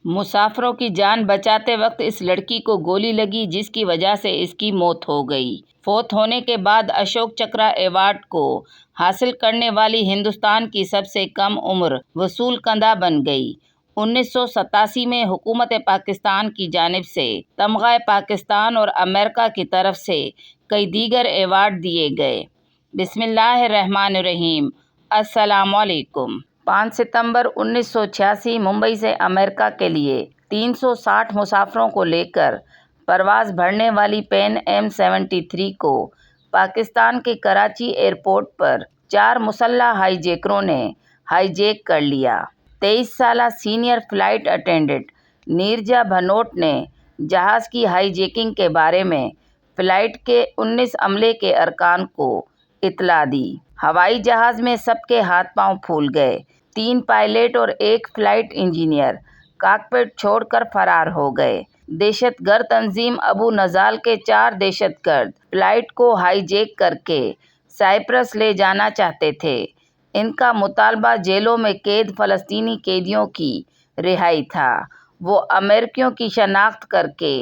مسافروں کی جان بچاتے وقت اس لڑکی کو گولی لگی، جس کی وجہ سے اس کی موت ہو گئی۔ فوت ہونے کے بعد اشوک چکرا ایوارڈ کو حاصل کرنے والی ہندوستان کی سب سے کم عمر وصول کنندہ بن گئی۔ 1987 میں حکومت پاکستان کی جانب سے تمغہ پاکستان اور امریکہ کی طرف سے کئی دیگر ایوارڈ دیے گئے۔ بسم اللہ الرحمن الرحیم۔ السلام علیکم۔ 5 ستمبر 1986 ممبئی سے امریکہ کے لیے 360 مسافروں کو لے کر پرواز بھرنے والی پین ایم 73 کو پاکستان کے کراچی ایئرپورٹ پر 4 مسلح ہائی جیکروں نے ہائی جیک کر لیا۔ 23 سالہ سینئر فلائٹ اٹینڈنٹ نیرجا بھنوٹ نے جہاز کی ہائی جیکنگ کے بارے میں فلائٹ کے 19 عملے کے ارکان کو اطلاع دی۔ ہوائی جہاز میں سب کے ہاتھ پاؤں پھول گئے۔ 3 پائلٹ اور 1 فلائٹ انجینئر کاکپٹ چھوڑ کر فرار ہو گئے۔ دہشت گرد تنظیم ابو نضال کے 4 دہشت گرد فلائٹ کو ہائی جیک کر کے سائپرس لے جانا چاہتے تھے۔ ان کا مطالبہ جیلوں میں قید فلسطینی قیدیوں کی رہائی تھا۔ وہ امریکیوں کی شناخت کر کے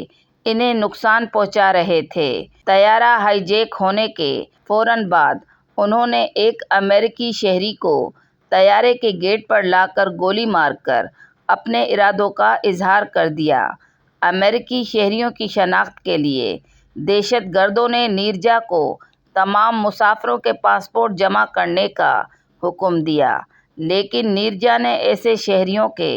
انہیں نقصان پہنچا رہے تھے۔ طیارہ ہائی جیک ہونے کے فوراً بعد انہوں نے ایک امریکی شہری کو طیارے کے گیٹ پر لا کر گولی مار کر اپنے ارادوں کا اظہار کر دیا۔ امریکی شہریوں کی شناخت کے لیے دہشت گردوں نے نیرجا کو تمام مسافروں کے پاسپورٹ جمع کرنے کا حکم دیا، لیکن نیرجا نے ایسے شہریوں کے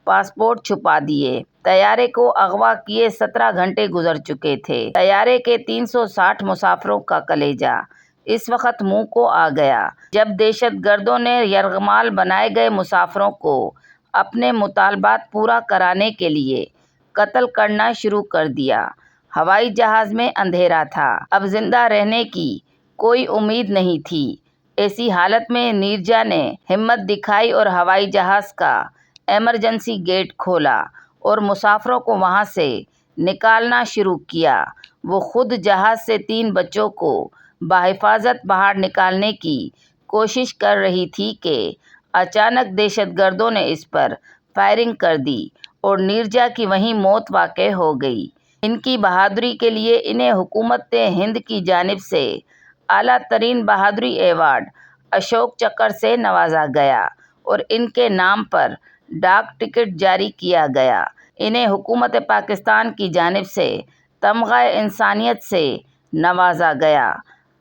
پاسپورٹ چھپا دیے۔ طیارے کو اغوا کیے 17 گھنٹے گزر چکے تھے۔ طیارے کے 360 مسافروں کا کلیجہ اس وقت منہ کو آ گیا جب دہشت گردوں نے یرغمال بنائے گئے مسافروں کو اپنے مطالبات پورا کرانے کے لیے قتل کرنا شروع کر دیا۔ ہوائی جہاز میں اندھیرا تھا، اب زندہ رہنے کی کوئی امید نہیں تھی۔ ایسی حالت میں نیرجا نے ہمت دکھائی اور ہوائی جہاز کا ایمرجنسی گیٹ کھولا اور مسافروں کو وہاں سے نکالنا شروع کیا۔ وہ خود جہاز سے 3 بچوں کو بحفاظت باہر نکالنے کی کوشش کر رہی تھی کہ اچانک دہشت گردوں نے اس پر فائرنگ کر دی اور نیرجا کی وہیں موت واقع ہو گئی۔ ان کی بہادری کے لیے انہیں حکومت ہند کی جانب سے اعلیٰ ترین بہادری ایوارڈ اشوک چکر سے نوازا گیا اور ان کے نام پر ڈاک ٹکٹ جاری کیا گیا۔ انہیں حکومت پاکستان کی جانب سے تمغہ انسانیت سے نوازا گیا۔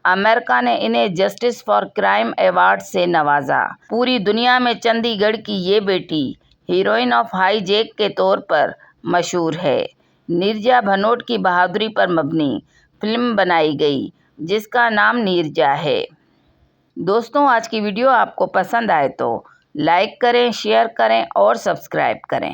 امریکہ نے انہیں جسٹس فار کرائم ایوارڈ سے نوازا۔ پوری دنیا میں چندی گڑھ کی یہ بیٹی ہیروئن آف ہائی جیک کے طور پر مشہور ہے۔ نیرجا بھنوٹ کی بہادری پر مبنی فلم بنائی گئی جس کا نام نیرجا ہے۔ دوستوں، آج کی ویڈیو آپ کو پسند آئے تو لائک کریں، شیئر کریں اور سبسکرائب کریں۔